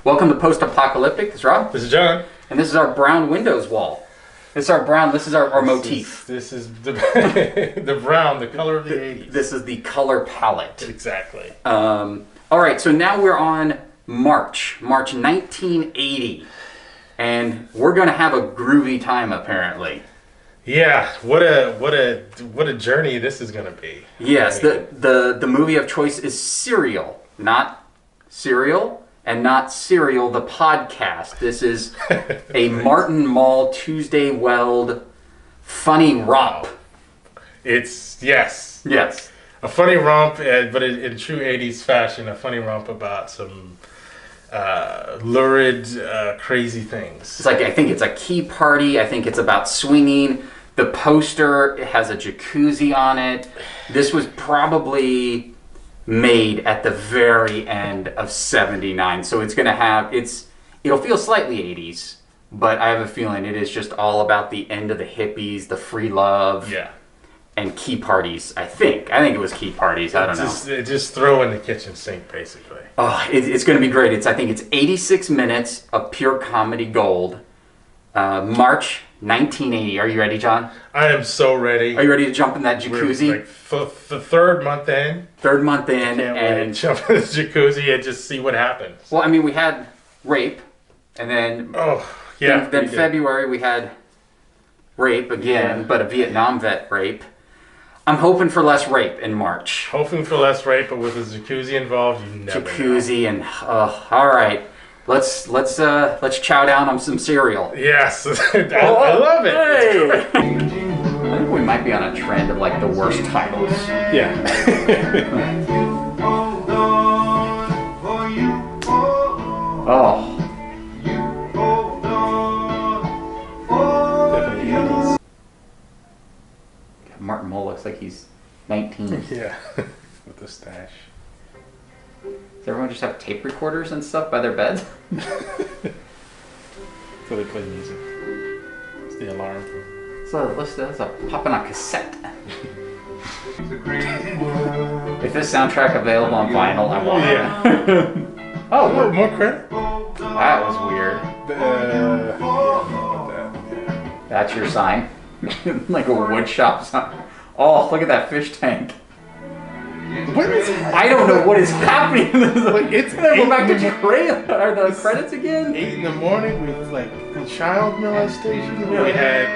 Welcome to Post Apocalyptic. This is Rob. This is John. And this is our brown windows wall. This is our motif. This is the the brown, the color of the 80s. This is the color palette. Exactly. All right, so now we're on March 1980. And we're going to have a groovy time, apparently. Yeah, what a journey this is going to be. Yes, the movie of choice is Serial, not Serial, and not Serial the podcast. This is a Martin Mull Tuesday Weld funny romp. Yes, a funny romp, but in true 80s fashion, a funny romp about some lurid, crazy things. It's like, I think it's a key party. I think it's about swinging. The poster has a jacuzzi on it. This was probably made at the very end of '79, so it's gonna have it'll feel slightly 80s, but I have a feeling it is just all about the end of the hippies, the free love, and key parties. I think it was key parties. I don't know. Just throw in the kitchen sink, basically. Oh, it's going to be great. I think it's 86 minutes of pure comedy gold. March 1980. Are you ready, John? I am so ready. Are you ready to jump in that jacuzzi? We're like the third month in. And jump in the jacuzzi and just see what happens. Well, I mean, we had rape, and then then February we had rape again, but a Vietnam vet rape. I'm hoping for less rape in March. Hoping for less rape, but with a jacuzzi involved, you never know. And all right, let's chow down on some cereal. Yes, I love it. Hey. I think we might be on a trend of like the worst titles. Yeah. Oh. Martin Mull looks like he's 19. Yeah, with the stash. Does everyone just have tape recorders and stuff by their beds? So they play music. It's the alarm. So that's a popping on cassette. If this soundtrack available on vinyl, I want it. Oh, more credit? That was weird. That's your sign? Like a wood shop sign. Oh, look at that fish tank. What is happening? I don't know what is happening. It's gonna go back to the credits again. 8 in the morning with like child molestation. We had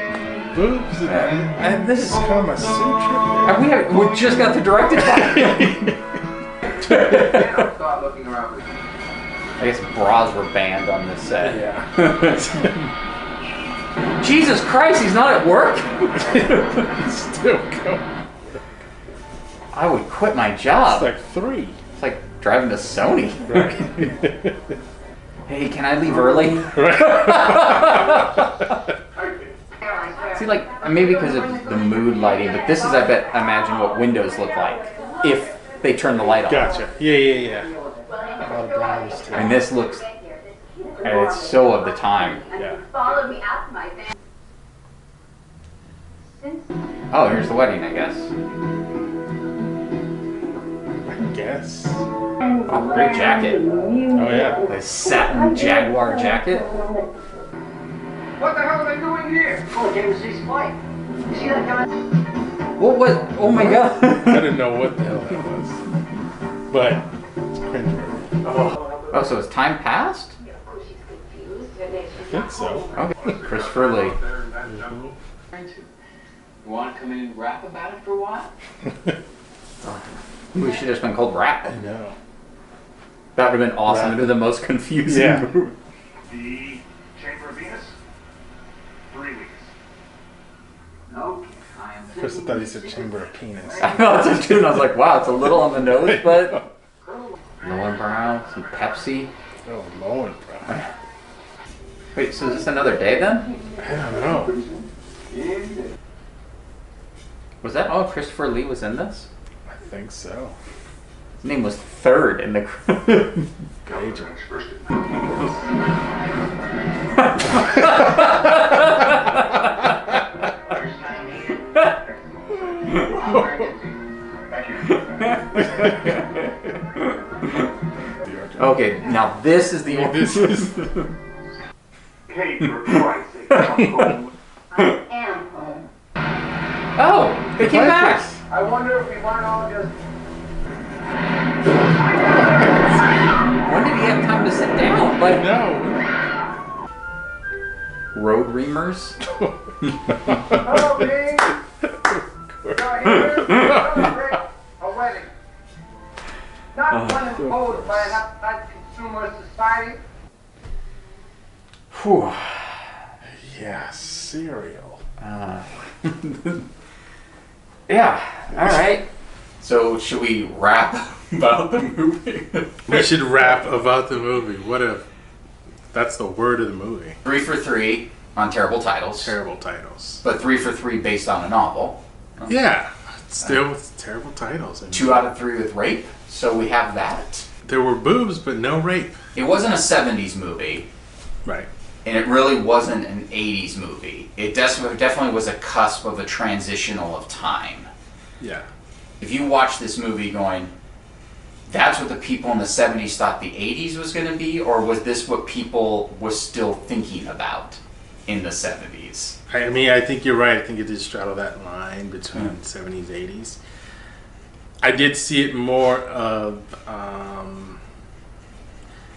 boobs and this is Kama Sutra. And we just got the directed by. I guess bras were banned on this set. Yeah. Jesus Christ, he's not at work? Still going. I would quit my job. It's like 3. It's like driving to Sony. Right. Hey, can I leave early? Right. See, like, maybe because of the mood lighting, but this is, I imagine what windows look like if they turn the light on. Gotcha. Yeah. A lot of browns too. And this looks, and it's so of the time. Yeah. Oh, here's the wedding, I guess. Oh, great jacket. Oh, yeah. The satin Jaguar jacket. What the hell are they doing here? Oh, came to see Spike. You see that guy? What was? Oh my God. I didn't know what the hell that was. But it's cringeworthy. Oh, so has time passed? I think so. Okay. Christoprher Lee. You want to come in and rap about it for a while? We should have just been called Rap. I know. That would have been awesome. It would have been the most confusing movie. The Chamber of Venus? 3 weeks. Okay. First I thought he said chamber of penis. I know, it's a tune. I was like, wow, it's a little on the nose, but... Lowenbrow, some Pepsi. Oh, Lowenbrow. Wait, so is this another day then? I don't know. Was that all Christoprher Lee was in this? I think so. His name was third in the Agent. Okay, Now this is the This is... Hey, for Christ's sake, I'm home. I am home. Oh, they came back. I wonder if we weren't all just... When did he have time to sit down? Like No. road reamers? Hello, Dean. You're here to celebrate a wedding. Not one imposed by an uptight consumer society. Whew. Yeah, cereal. Yeah. All right. So should we rap about the movie? We should rap about the movie. What if that's the word of the movie? 3 for 3 on terrible titles. Terrible titles. But 3 for 3 based on a novel. Yeah, still with terrible titles. And 2 out of 3 with rape. So we have that. there were boobs, but no rape. It wasn't a 70s movie. Right. And it really wasn't an 80s movie. It definitely was a cusp of a transitional of time. Yeah. If you watch this movie going, that's what the people in the 70s thought the 80s was going to be, or was this what people were still thinking about in the 70s? I mean, I think you're right. I think it did straddle that line between 70s, 80s. I did see it more of,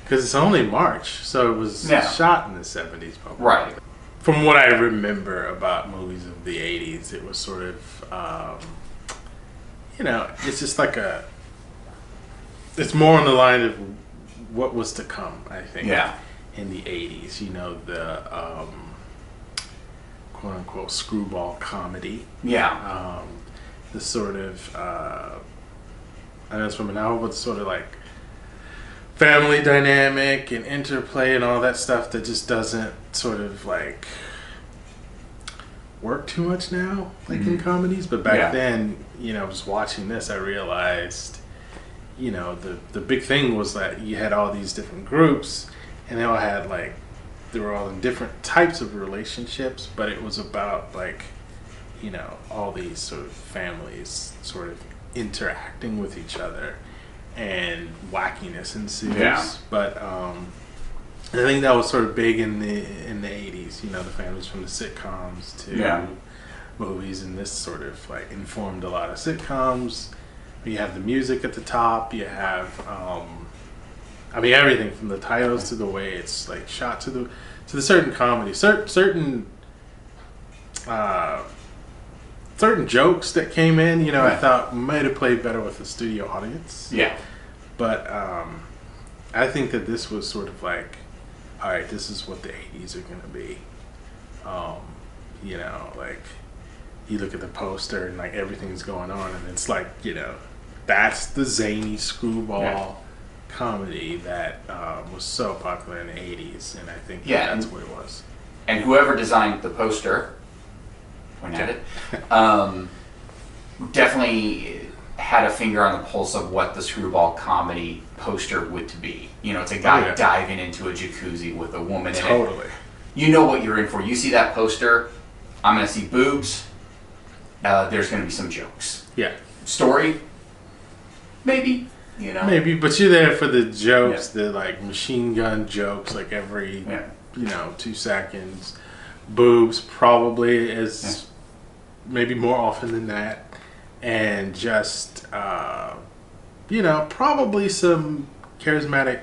because it's only March, so it was shot in the 70s. Probably. Right. From what I remember about movies of the 80s, it was sort of, it's just like it's more on the line of what was to come, I think. Yeah. In the 80s, the quote unquote screwball comedy. Yeah. The sort of, I know it's from a novel, but sort of like family dynamic and interplay and all that stuff that just doesn't sort of like work too much now, like in comedies. But back then, just watching this, I realized, the big thing was that you had all these different groups, and they all had they were all in different types of relationships, but it was about all these sort of families sort of interacting with each other, and wackiness ensues. Yeah. But I think that was sort of big in the 80s. The families from the sitcoms to movies, and this sort of informed a lot of sitcoms. You have the music at the top. You have everything from the titles to the way it's shot to the certain comedy, certain jokes that came in. I thought might have played better with the studio audience. Yeah. But I think that this was sort of all right, this is what the 80s are going to be. You look at the poster and everything's going on, and it's that's the zany screwball comedy that was so popular in the 80s, and I think that's what it was. And whoever designed the poster, point at it, definitely had a finger on the pulse of what the screwball comedy poster would to be. It's a guy diving into a jacuzzi with a woman in it. Totally. You know what you're in for. You see that poster, I'm going to see boobs. There's going to be some jokes. Yeah. Story? Maybe. Maybe, but you're there for the jokes, the machine gun jokes, every 2 seconds. Boobs probably is maybe more often than that, and just probably some charismatic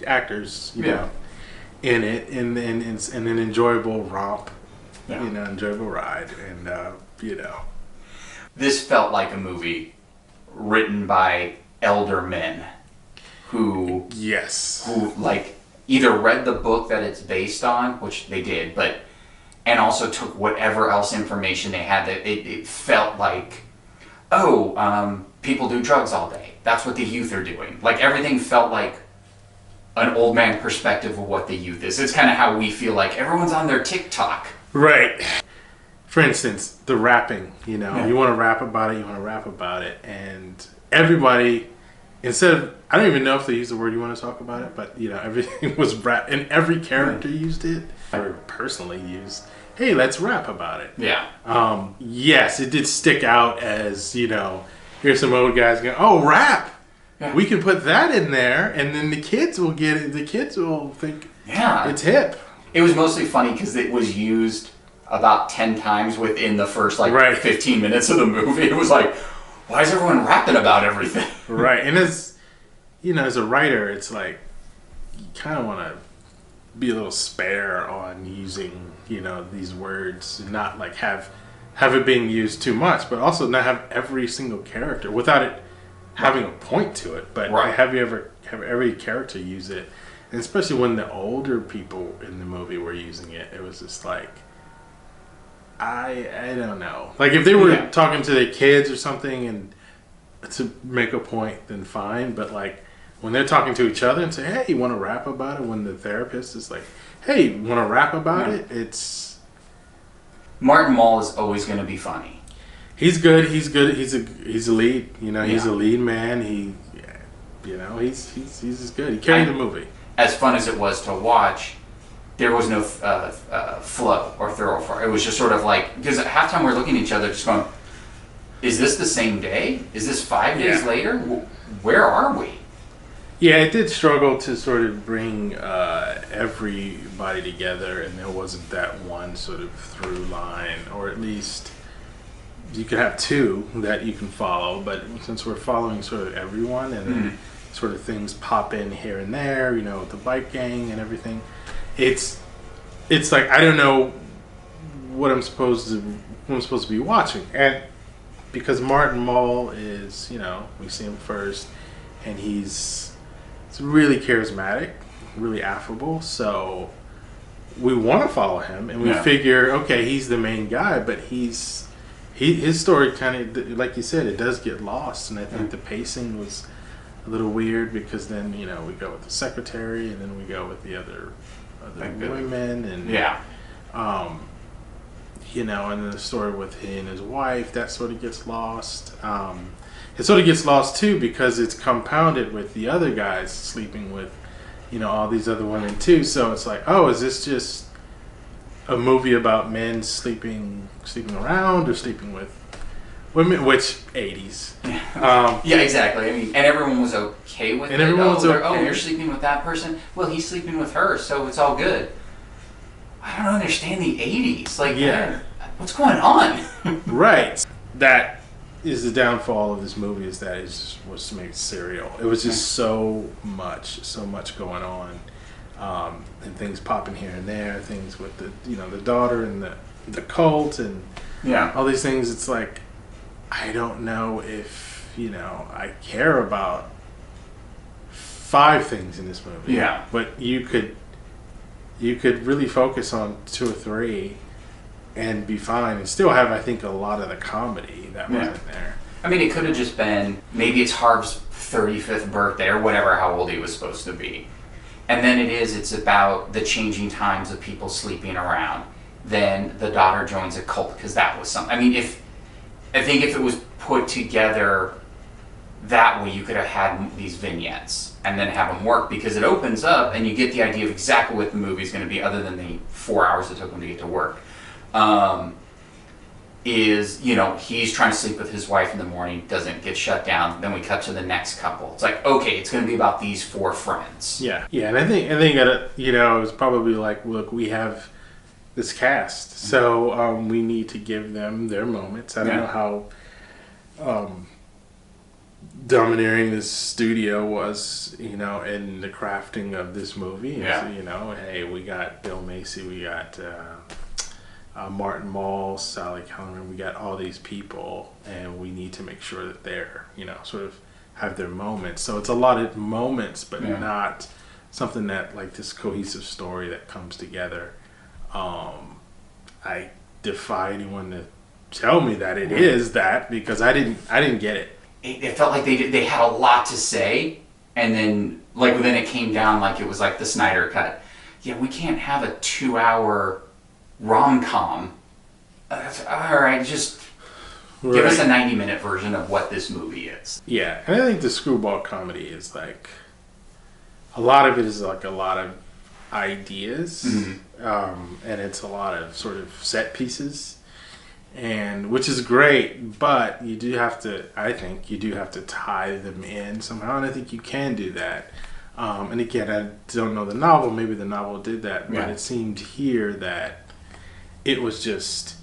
actors, in it, and an enjoyable romp, enjoyable ride, and This felt like a movie written by elder men who either read the book that it's based on, which they did, and also took whatever else information they had. That it felt like, people do drugs all day. That's what the youth are doing. Everything felt like an old man perspective of what the youth is. It's kind of how we feel like everyone's on their TikTok. Right. For instance, the rapping, you want to rap about it, and everybody, instead of, I don't even know if they use the word you want to talk about it, but, everything was rap, and every character used it, or personally used, hey, let's rap about it. Yeah. Yes, it did stick out as, here's some old guys going, oh, rap! we can put that in there, and then the kids will get it. The kids will think it's hip. It was mostly funny because it was used about 10 times within the first 15 minutes of the movie. It was like, why is everyone rapping about everything? Right, and as a writer, it's like you kind of want to be a little spare on using these words, and not like have it being used too much, but also not have every single character without it having a point to it. But have every character use it, and especially when the older people in the movie were using it, it was just like, I don't know. Like if they were talking to their kids or something and to make a point, then fine. But like when they're talking to each other and say, "Hey, you want to rap about it?" When the therapist is like, "Hey, you want to rap about it?" It's Martin Mull is always going to be funny. He's good. He's good. He's a lead. He's a lead man. He's just good. He carried the movie. As fun as it was to watch, there was no flow or thoroughfare. It was just sort of like, because at halftime we're looking at each other just going, is this the same day? Is this 5 days later? Where are we? Yeah, it did struggle to sort of bring everybody together, and there wasn't that one sort of through line, or at least you could have two that you can follow, but since we're following sort of everyone, and then sort of things pop in here and there, with the bike gang and everything, it's like I don't know what I'm supposed to be watching. And because Martin Mull is, we see him first, and he's really charismatic, really affable, so we want to follow him, and we figure, okay, he's the main guy, but his story kind of, like you said, it does get lost, and I think the pacing was a little weird, because then we go with the secretary, and then we go with the other women, and and then the story with he and his wife, that sort of gets lost. It sort of gets lost too, because it's compounded with the other guys sleeping with all these other women too, so it's like, oh, is this just a movie about men sleeping around or sleeping with women, which 80s. Yeah, exactly. I mean, and everyone was okay with it. And everyone was okay. Oh, you're sleeping with that person? Well, he's sleeping with her, so it's all good. I don't understand the 80s. Like, man, what's going on? Right. That is the downfall of this movie, is that it was made serial. It was just so much going on. And things popping here and there, things with the daughter and the cult and all these things. It's like, I don't know if I care about 5 things in this movie. Yeah, but you could really focus on 2 or 3 and be fine, and still have, I think, a lot of the comedy that wasn't there. I mean, it could have just been, maybe it's Harv's 35th birthday or whatever, how old he was supposed to be. And then it's about the changing times of people sleeping around. Then the daughter joins a cult because that was something. I mean, if it was put together that way, you could have had these vignettes and then have them work, because it opens up and you get the idea of exactly what the movie's going to be, other than the 4 hours it took him to get to work. He's trying to sleep with his wife in the morning, doesn't get shut down. Then we cut to the next couple. It's like, okay, it's going to be about these 4 friends. Yeah, and I think that it's probably like, look, we have this cast, so we need to give them their moments. I don't know how domineering this studio was, in the crafting of this movie. Hey, we got Bill Macy, we got Martin Mull, Sally Kellerman, we got all these people, and we need to make sure that they're, sort of have their moments. So it's a lot of moments, but not something that, like, this cohesive story that comes together. I defy anyone to tell me that it is that, because I didn't get it. It felt like they had a lot to say, and then it came down like it was like the Snyder cut. Yeah, we can't have a 2-hour rom-com. All right, just give us a 90-minute version of what this movie is. Yeah, and I think the screwball comedy is like, a lot of it is like a lot of ideas, and it's a lot of sort of set pieces, and which is great, but you do have to, I think you do have to tie them in somehow, and I think you can do that. And again, I don't know the novel, maybe the novel did that, but it seemed here that it was just,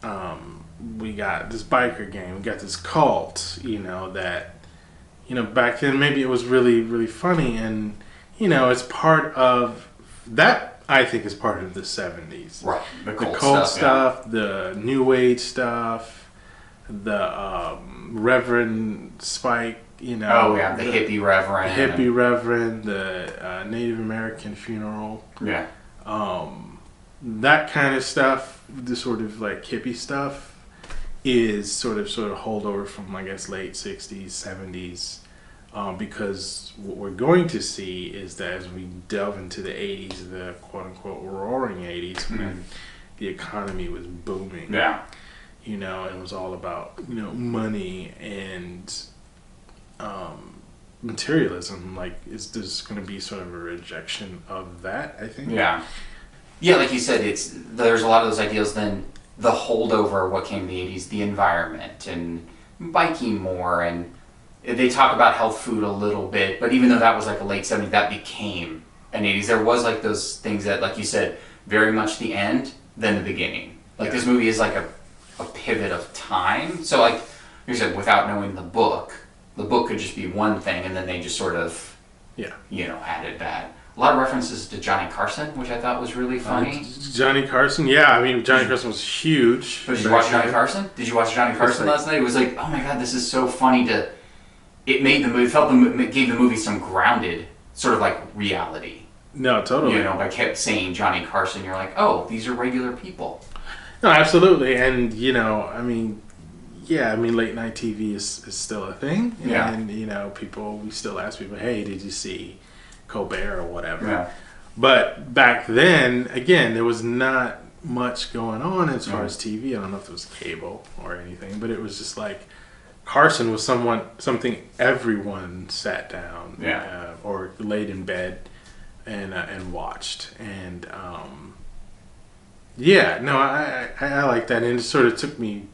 we got this biker gang, we got this cult, that, back then maybe it was really, really funny, and, it's part of, that I think is part of the 70s. Right. The cult stuff, the New Age stuff, the Reverend Spike, the hippie reverend. The hippie reverend, the Native American funeral. Yeah. That kind of stuff, the sort of like hippie stuff, is sort of holdover from, I guess, late 60s, 70s. Because what we're going to see is that as we delve into the 80s, the quote-unquote roaring 80s, when the economy was booming. Yeah. It was all about, money and materialism. Like, there's going to be sort of a rejection of that, I think. Yeah. Yeah, like you said, there's a lot of those ideals then, the holdover, what came in the 80s, the environment, and biking more, and they talk about health food a little bit, but even though that was like a late 70s, that became an 80s. There was like those things that, like you said, very much the end, then the beginning. Like this movie is like a pivot of time. So like you said, without knowing the book could just be one thing, and then they just sort of, added that. A lot of references to Johnny Carson, which I thought was really funny. Johnny Carson, Johnny Carson was huge. Did you watch Johnny Carson? Did you watch Johnny Carson last night? It was like, oh my god, this is so funny to... It made the movie, it gave the movie some grounded, sort of like reality. No, totally. I kept saying Johnny Carson, you're like, oh, these are regular people. No, absolutely. And, late night TV is still a thing. Yeah. And, we still ask people, hey, did you see Colbert or whatever? Yeah. But back then, again, there was not much going on as far as TV. I don't know if it was cable or anything, but it was just like, Carson was something everyone sat down or laid in bed and watched. And I like that. And it sort of took me,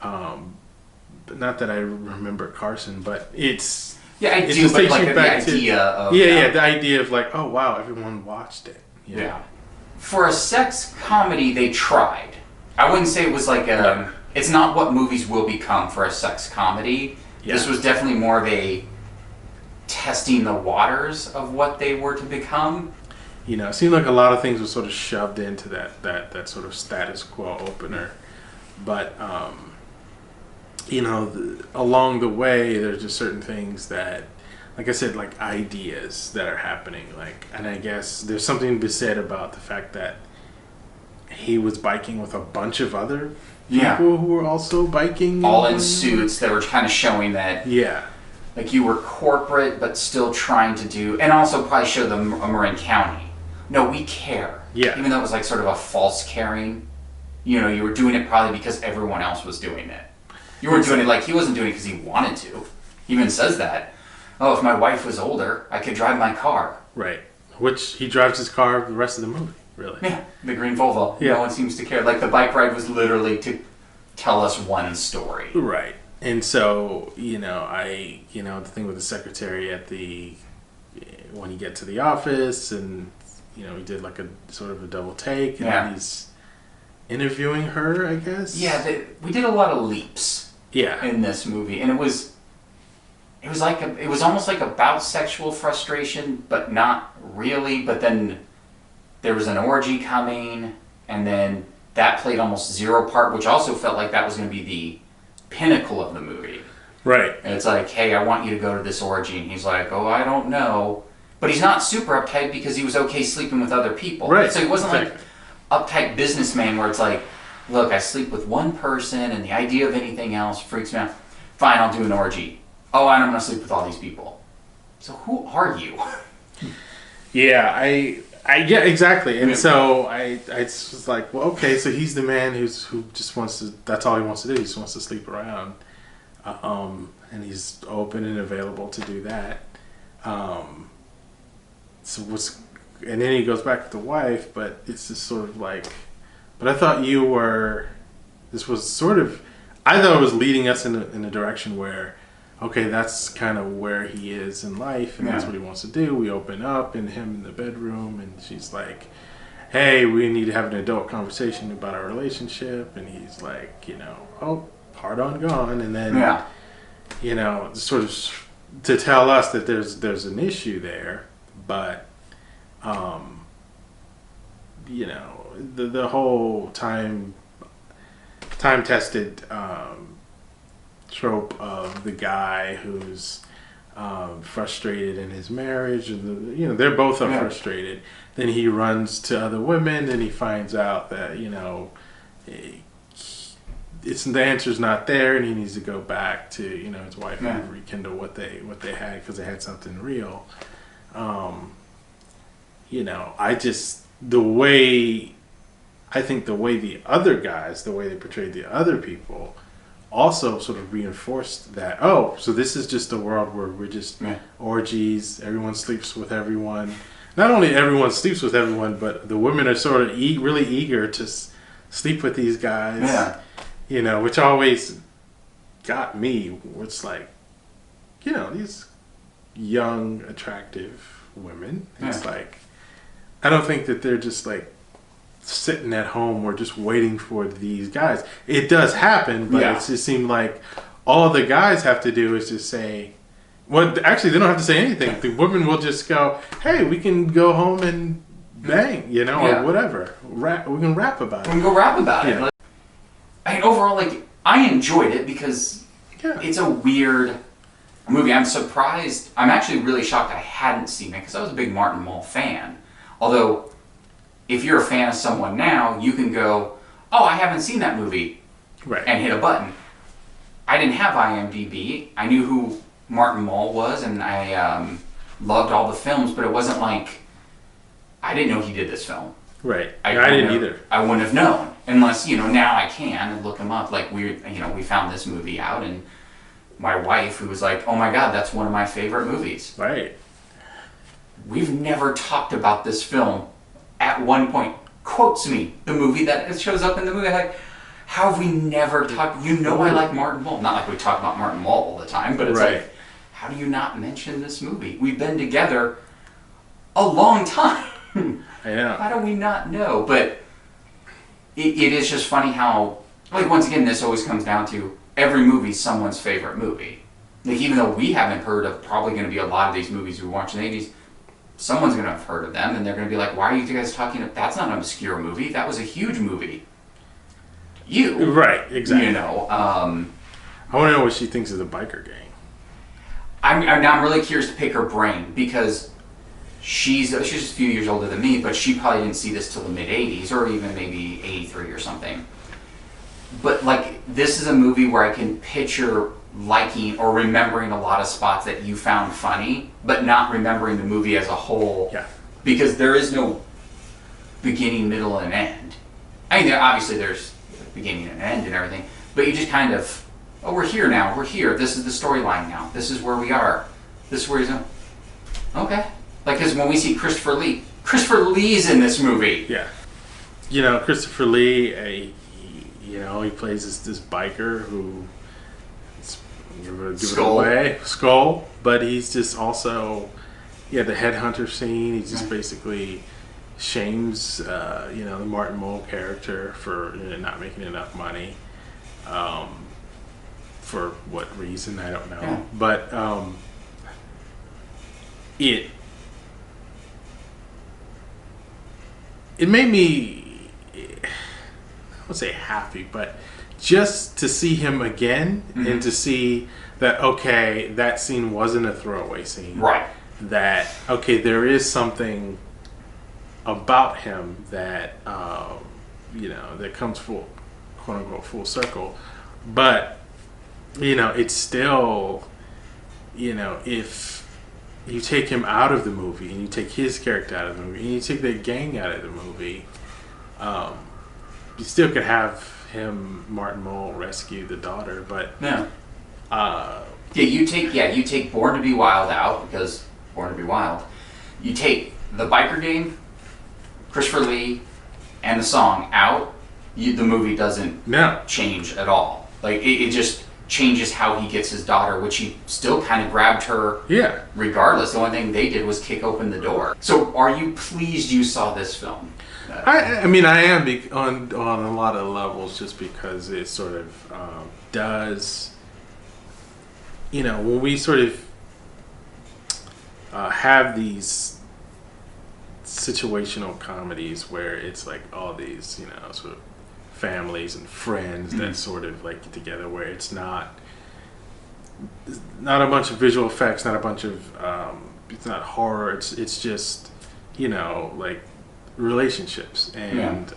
not that I remember Carson, but it's... Yeah, I do, but like the idea of... the idea of like, oh wow, everyone watched it. Yeah. For a sex comedy, they tried. I wouldn't say it was like a... It's not what movies will become for a sex comedy. Yeah. This was definitely more of a testing the waters of what they were to become. It seemed like a lot of things were sort of shoved into that sort of status quo opener. But, along the way, there's just certain things that, like I said, like ideas that are happening. And I guess there's something to be said about the fact that he was biking with a bunch of other people who were also biking. All in suits that were kind of showing that... Yeah. Like you were corporate, but still trying to do... And also probably show them Marin County. No, we care. Yeah. Even though it was like sort of a false caring. You were doing it probably because everyone else was doing it. You weren't doing it like he wasn't doing it because he wanted to. He even says that. Oh, if my wife was older, I could drive my car. Right. Which he drives his car the rest of the movie. Really? Yeah, the green Volvo. Yeah. No one seems to care. Like, the bike ride was literally to tell us one story. Right. And so, the thing with the secretary when you get to the office, and, he did like a sort of a double take, and he's interviewing her, I guess? Yeah, we did a lot of leaps in this movie, and it was almost like about sexual frustration, but not really, but then... There was an orgy coming, and then that played almost zero part, which also felt like that was going to be the pinnacle of the movie. Right. And it's like, hey, I want you to go to this orgy. And he's like, oh, I don't know. But he's not super uptight because he was okay sleeping with other people. Right. So he wasn't like uptight businessman where it's like, look, I sleep with one person, and the idea of anything else freaks me out. Fine, I'll do an orgy. Oh, and I'm going to sleep with all these people. So who are you? Yeah, yeah, exactly. And so I was like, well, okay, so he's the man who just wants to, that's all he wants to do. He just wants to sleep around. And he's open and available to do that. And then he goes back to the wife, but it's just sort of like, but I thought you were this was sort of, I thought it was leading us in a direction where, okay, that's kind of where he is in life, and that's what he wants to do. We open up and him in the bedroom, and she's like, hey, we need to have an adult conversation about our relationship, and he's like, oh, hard on gone, and then sort of to tell us that there's an issue there, but the whole time tested trope of the guy who's frustrated in his marriage, and they're both frustrated. Then he runs to other women, and he finds out that the answer's not there, and he needs to go back to his wife and rekindle what they had, because they had something real. I think the way the other guys, the way they portrayed the other people, also sort of reinforced that, so this is just a world where we're just orgies, everyone sleeps with everyone. Not only everyone sleeps with everyone, but the women are sort of really eager to sleep with these guys, which always got me. It's like, these young, attractive women, it's like, I don't think that they're just like sitting at home or just waiting for these guys. It does happen, but it just seemed like all the guys have to do is just say, well, actually, they don't have to say anything. The women will just go, hey, we can go home and bang, or whatever. We can rap about it. We can go rap about it. Overall, I enjoyed it because it's a weird movie. I'm surprised. I'm actually really shocked I hadn't seen it, because I was a big Martin Mull fan. Although, if you're a fan of someone now, you can go, oh, I haven't seen that movie, and hit a button. I didn't have IMDb. I knew who Martin Mull was, and I loved all the films, but it wasn't like, I didn't know he did this film. Right. I didn't either. I wouldn't have known, unless, now I can and look him up. Like, we found this movie out, and my wife, who was like, oh my God, that's one of my favorite movies. Right. We've never talked about this film. At one point, quotes me the movie that it shows up in the movie. Like, how have we never talked? I like Martin Mull. Not like we talk about Martin Mull all the time, but it's like, how do you not mention this movie? We've been together a long time. I know. How do we not know? But it is just funny how, once again, this always comes down to every movie's someone's favorite movie. Even though we haven't heard of probably going to be a lot of these movies we watched in the 80s, someone's going to have heard of them, and they're going to be like, why are you guys talking about, that's not an obscure movie, that was a huge movie. Right, exactly. I want to know what she thinks of the biker gang. I'm really curious to pick her brain, because she's just a few years older than me, but she probably didn't see this till the mid-80s, or even maybe 83 or something. But this is a movie where I can picture liking or remembering a lot of spots that you found funny, but not remembering the movie as a whole. Yeah. Because there is no beginning, middle, and end. Obviously there's beginning and end and everything, but you just kind of, we're here now, we're here, this is the storyline now, this is where we are, this is where he's okay. Because when we see Christopher Lee's in this movie. Yeah. Christopher Lee, he plays this biker who, Skull, but he's just also, the headhunter scene. He just basically shames, the Martin Mull character for not making enough money. For what reason, I don't know. Yeah. But it made me, I won't say happy, but just to see him again, and to see that, okay, that scene wasn't a throwaway scene. Right. That, okay, there is something about him that, that comes full, quote unquote, full circle. But, it's still, if you take him out of the movie, and you take his character out of the movie, and you take the gang out of the movie, you still could have Martin Mull rescue the daughter, but you take Born to Be Wild out, because Born to Be Wild. You take the biker gang, Christopher Lee, and the song out. the movie doesn't change at all. Like it just changes how he gets his daughter, which he still kind of grabbed her. Yeah. Regardless, the only thing they did was kick open the door. So, are you pleased you saw this film? I mean, I am on a lot of levels, just because it sort of does. You know, when we sort of have these situational comedies where it's like all these, you know, sort of families and friends that sort of like get together, where it's not a bunch of visual effects, not a bunch of it's not horror, it's just, you know, like relationships, and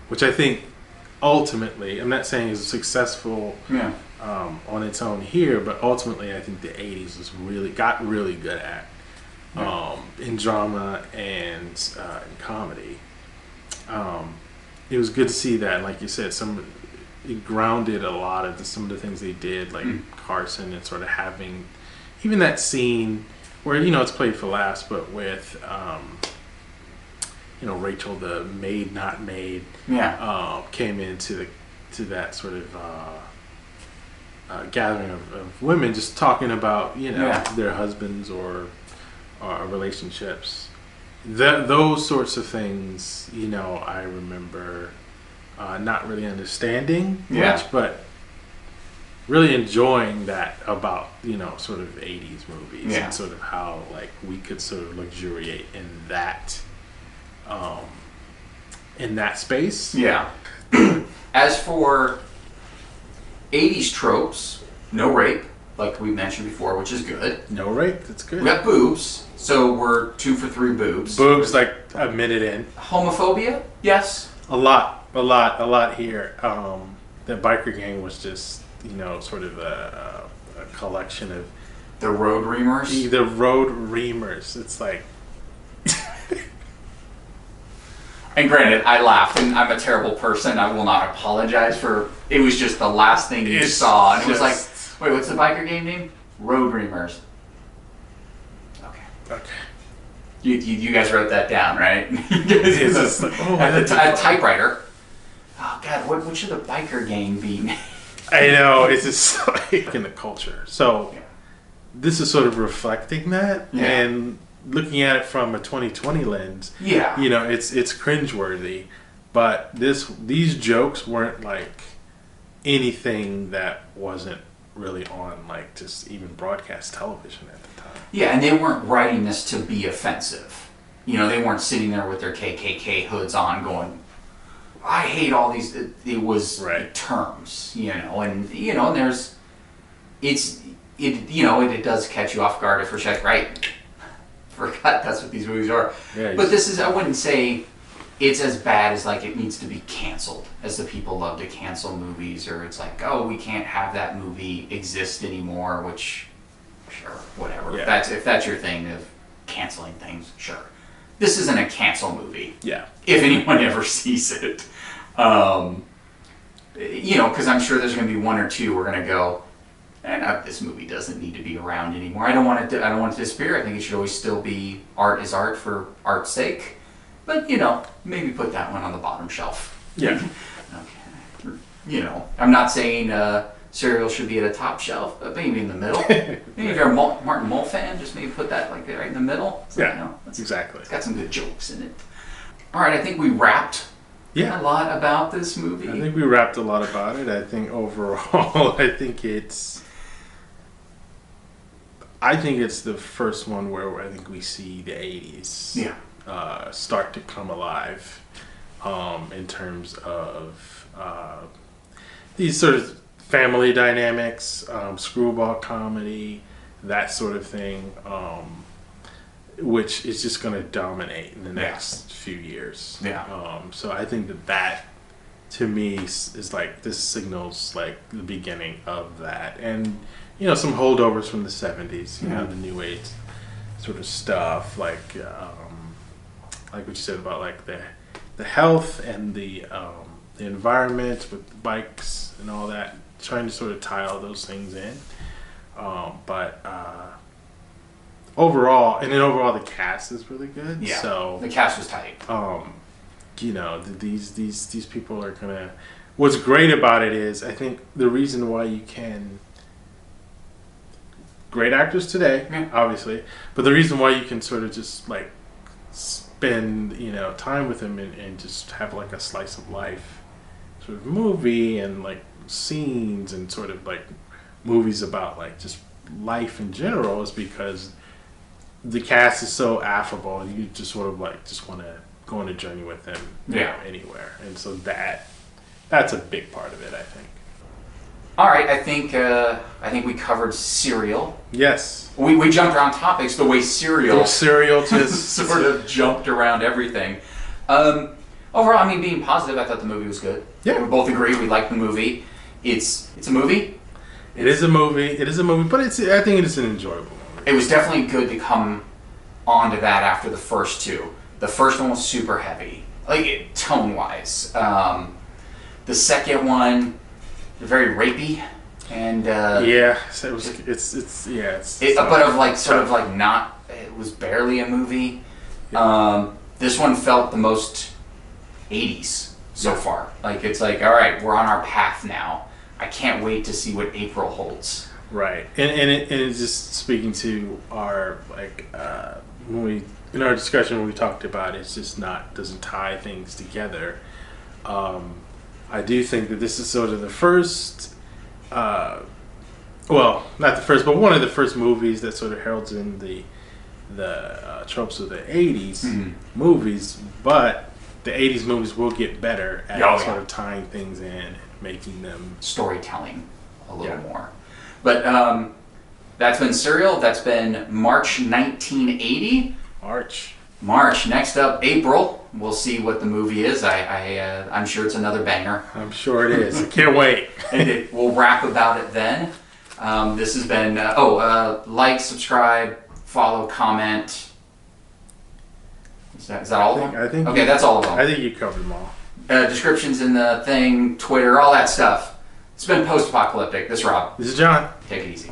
which I think ultimately, I'm not saying is successful on its own here, but ultimately I think the 80s got really good at in drama and in comedy. It was good to see that, like you said, it grounded a lot of some of the things they did, like Carson, and sort of having even that scene where, you know, it's played for laughs, but with you know, Rachel, the maid not maid, came into that sort of gathering of women, just talking about, you know, their husbands or relationships. Those sorts of things, you know, I remember not really understanding much, but really enjoying that about, you know, sort of 80s movies, and sort of how, like, we could sort of luxuriate in that space. Yeah. As for 80s tropes, no rape, like we mentioned before, which is good. No rape, that's good. We got boobs, so we're 2 for 3 boobs. Boobs, like a minute in. Homophobia, yes. A lot here. The biker gang was just, you know, sort of a collection of the road reamers. The road reamers. It's like. And granted, I laughed, and I'm a terrible person. I will not apologize for. It was just the last thing you saw, and it was like, wait, what's the biker game name? Road reamers. Okay. You guys wrote that down, right? It's just like, at typewriter. Oh God, what should the biker gang be? I know, it's just like in the culture. So this is sort of reflecting that, and looking at it from a 2020 lens. Yeah, you know, it's cringeworthy, but these jokes weren't like anything that wasn't really on, like, just even broadcast television at the time. Yeah, and they weren't writing this to be offensive. You know, they weren't sitting there with their KKK hoods on going, I hate all these. It was terms, you know, and, you know, it does catch you off guard if you're like, right, forgot that's what these movies are. Yeah, but this is, I wouldn't say it's as bad as, like, it needs to be canceled, as the people love to cancel movies, or it's like, oh, we can't have that movie exist anymore, which, sure, whatever. Yeah. If that's your thing of canceling things, sure. This isn't a cancel movie. Yeah. If anyone ever sees it. You know, because I'm sure there's going to be one or two we're going to go, this movie doesn't need to be around anymore. I don't want it to disappear. I think it should always still be art is art for art's sake. But, you know, maybe put that one on the bottom shelf. Yeah. Okay. You know, I'm not saying cereal should be at a top shelf, but maybe in the middle. Maybe if you're a Martin Mull fan, just maybe put that like right in the middle. So, you know, exactly. It's got some good jokes in it. All right, I think we wrapped a lot about this movie. I think we wrapped a lot about it. I think overall, I think it's the first one where I think we see the 80s start to come alive in terms of these sort of family dynamics, screwball comedy, that sort of thing, which is just going to dominate in the next few years. Yeah. So I think that to me is like, this signals like the beginning of that, and, you know, some holdovers from the 70s, you know, the new age sort of stuff, like what you said about like the health and the environment with bikes and all that, trying to sort of tie all those things in. But overall the cast is really good. Yeah, so the cast was tight. you know, these people are gonna. What's great about it is, I think the reason why you can. Great actors today, obviously, but the reason why you can sort of just like spend, you know, time with them and just have like a slice of life sort of movie and like scenes and sort of like movies about like just life in general is because the cast is so affable. You just sort of like just want to go on a journey with them, you know, anywhere, and so that's a big part of it, I think. All right, I think we covered Serial. Yes. We jumped around topics the way Serial just sort of jumped around everything. Overall, I mean, being positive, I thought the movie was good. Yeah. We both agree we liked the movie. It's a movie. It is a movie, but I think it's an enjoyable movie. It was definitely good to come onto that after the first two. The first one was super heavy, like tone-wise. The second one, very rapey, and so but of like sort of like not. It was barely a movie. Yeah. This one felt the most 80s so far. Like it's like, all right, we're on our path now. I can't wait to see what April holds. Right, and it's just speaking to our like when we in our discussion when we talked about it's just doesn't tie things together. I do think that this is sort of the first, well, not the first, but one of the first movies that sort of heralds in the tropes of the 80s movies, but the 80s movies will get better at sort of tying things in and making them... Storytelling a little more. But that's been Serial. That's been March 1980. March. Next up, April. We'll see what the movie is. I'm sure it's another banger. I'm sure it is. I can't wait. And we'll rap about it then. This has been, like, subscribe, follow, comment. Is that all of them? Okay, that's all of them. I think you covered them all. Descriptions in the thing, Twitter, all that stuff. It's been Post Apocalyptic. This is Rob. This is John. Take it easy.